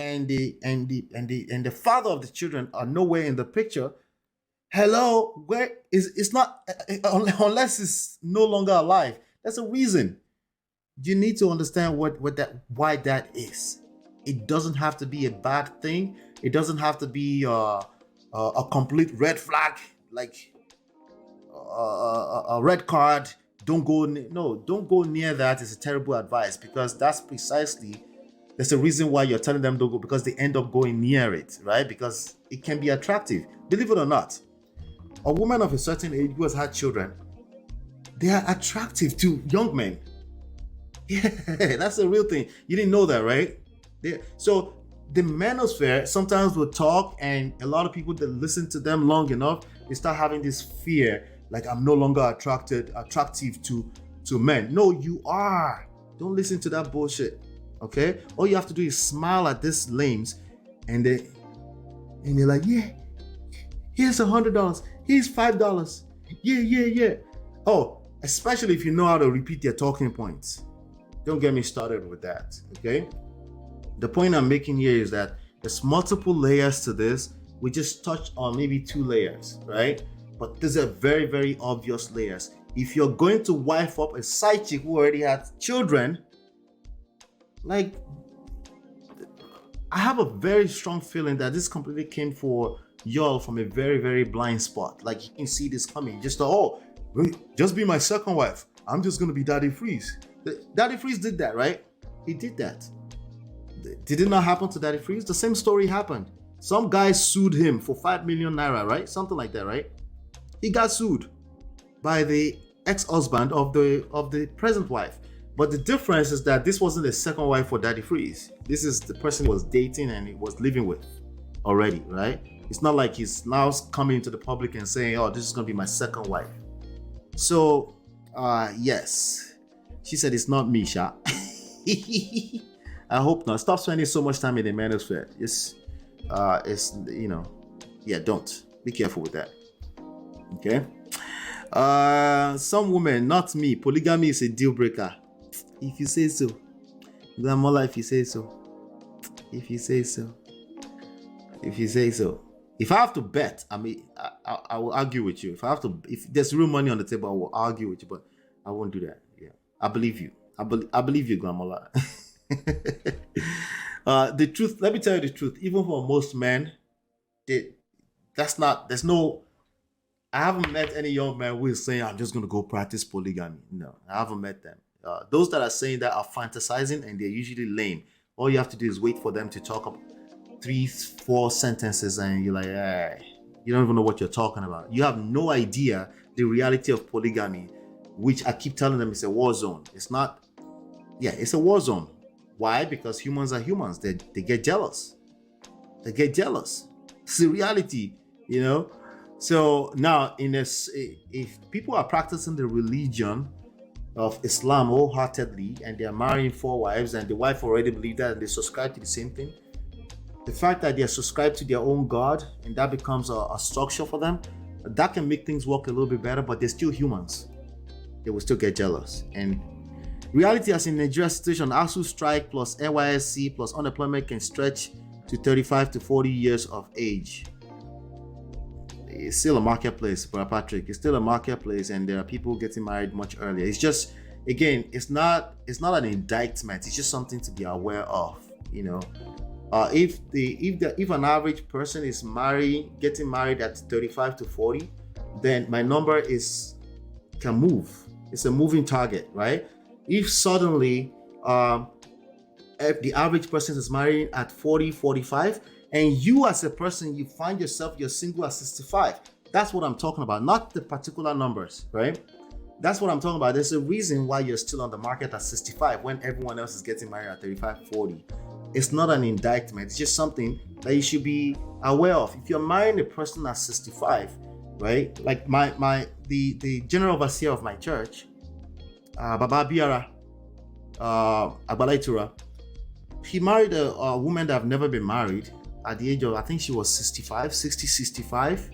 and the father of the children are nowhere in the picture. Hello, where is it's not unless it's no longer alive. That's a reason. You need to understand what that why that is. It doesn't have to be a bad thing. It doesn't have to be a complete red flag, like a red card. Don't go. No, don't go near that. It's a terrible advice because that's precisely there's a reason why you're telling them don't go because they end up going near it, right? Because it can be attractive. Believe it or not, a woman of a certain age who has had children, they are attractive to young men. Yeah, that's the real thing. You didn't know that, right? So the manosphere sometimes will talk, and a lot of people that listen to them long enough, they start having this fear, like I'm no longer attractive to men. No, you are. Don't listen to that bullshit. Okay? All you have to do is smile at these lames, and they're like, yeah, here's $100, here's $5. Yeah. Oh, especially if you know how to repeat their talking points. Don't get me started with that, okay? The point I'm making here is that there's multiple layers to this. We just touched on maybe 2 layers, right? But these are very, very obvious layers. If you're going to wife up a side chick who already has children, like, I have a very strong feeling that this completely came for y'all from a very, very blind spot. Like, you can see this coming. You just thought, oh, just be my second wife. I'm just going to be Daddy Freeze. Daddy Freeze did that, right? He did that. Did it not happen to Daddy Freeze? The same story happened. Some guy sued him for 5 million naira, right? Something like that, right? He got sued by the ex-husband of the present wife. But the difference is that this wasn't the second wife for Daddy Freeze. This is the person he was dating and he was living with already, right? It's not like he's now coming into the public and saying, oh, this is going to be my second wife. So, yes. She said, it's not me, Sha. I hope not. Stop spending so much time in the manosphere. It's, yeah, don't. Be careful with that. Okay? Some women, not me. Polygamy is a deal breaker. If you say so. Glamola, if you say so. If you say so. If you say so. If I have to bet, I will argue with you. If there's real money on the table, I will argue with you, but I won't do that. Yeah. I believe you. I believe you, Glamola. The truth, let me tell you the truth. Even for most men, I haven't met any young man who is saying, I'm just going to go practice polygamy. No, I haven't met them. Those that are saying that are fantasizing, and they're usually lame. All you have to do is wait for them to talk up 3-4 sentences, and you're like, hey, you don't even know what you're talking about. You have no idea the reality of polygamy, which I keep telling them is a war zone. It's not. Yeah, it's a war zone. Why? Because humans are humans. They get jealous. They get jealous. It's the reality, So now, if people are practicing the religion of Islam wholeheartedly and they're marrying 4 wives and the wife already believed that and they subscribe to the same thing, the fact that they're subscribed to their own God and that becomes a structure for them, that can make things work a little bit better, but they're still humans. They will still get jealous. And reality, as in Nigeria's situation, Asuu strike plus NYSC plus unemployment can stretch to 35 to 40 years of age. It's still a marketplace, Brother Patrick. It's still a marketplace, and there are people getting married much earlier. It's just, again, it's not an indictment. It's just something to be aware of. If an average person is getting married at 35 to 40, then my number can move. It's a moving target, right? If suddenly, if the average person is marrying at 40, 45, and you as a person, you find yourself, you're single at 65, that's what I'm talking about, not the particular numbers, right? That's what I'm talking about. There's a reason why you're still on the market at 65 when everyone else is getting married at 35, 40. It's not an indictment. It's just something that you should be aware of. If you're marrying a person at 65, right? Like the general overseer of my church, Baba Biara, Abalaitura, he married a woman that have never been married at the age of, I think she was 65.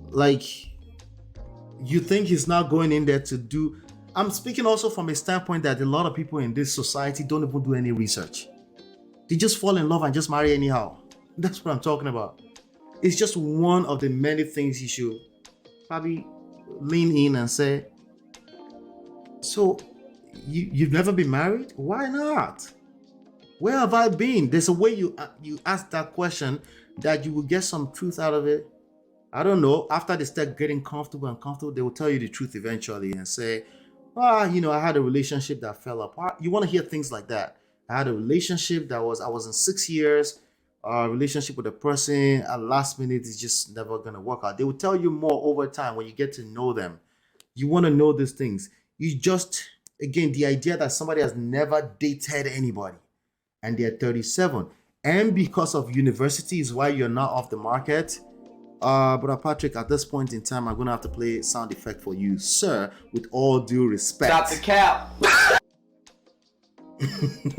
Like, you think he's not going in there to do... I'm speaking also from a standpoint that a lot of people in this society don't even do any research. They just fall in love and just marry anyhow. That's what I'm talking about. It's just one of the many things you should probably lean in and say, so you've never been married? Why not? Where have I been? There's a way you ask that question that you will get some truth out of it. I don't know. After they start getting comfortable and comfortable, they will tell you the truth eventually and say, I had a relationship that fell apart. You want to hear things like that. I had a relationship I was in 6 years, relationship with a person. At last minute, it's just never gonna work out. They will tell you more over time when you get to know them. You want to know these things. You just, again, the idea that somebody has never dated anybody and they're 37, and because of university is why you're not off the market. Brother Patrick, at this point in time, I'm gonna have to play sound effect for you, sir, with all due respect. Stop the cap.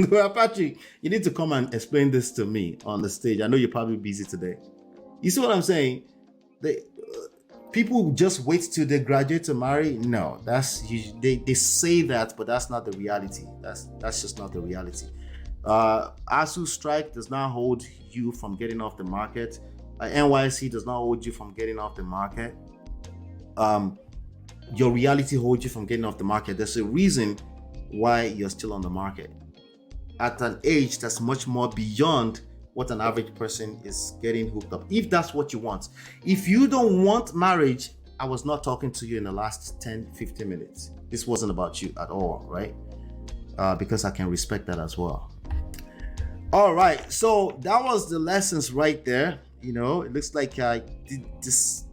Brother Patrick, you need to come and explain this to me on the stage. I know you're probably busy today. You see what I'm saying? People just wait till they graduate to marry. No, they say that, but that's not the reality. That's just not the reality. Asuu strike does not hold you from getting off the market. NYC does not hold you from getting off the market. Your reality holds you from getting off the market. There's a reason why you're still on the market at an age that's much more beyond what an average person is getting hooked up, if that's what you want. If you don't want marriage, I was not talking to you in the last 10-15 minutes. This wasn't about you at all, right? Because I can respect that as well. All right, so that was the lessons right there. It looks like I did this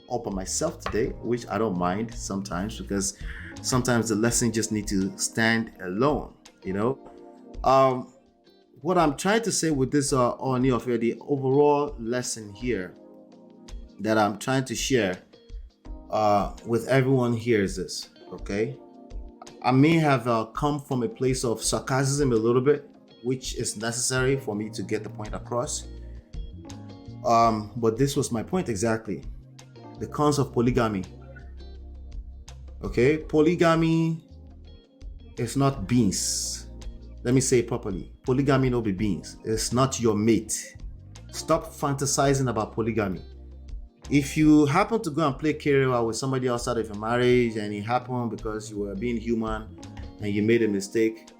all by myself today, which I don't mind sometimes, because sometimes the lesson just need to stand alone. What I'm trying to say with this Oni affair, the overall lesson here that I'm trying to share with everyone here is this, okay? I may have come from a place of sarcasm a little bit, which is necessary for me to get the point across. But this was my point exactly. The cons of polygamy. Okay, polygamy is not beans. Let me say it properly. Polygamy no be beans. It's not your mate. Stop fantasizing about polygamy. If you happen to go and play carrier with somebody outside of your marriage and it happened because you were being human and you made a mistake,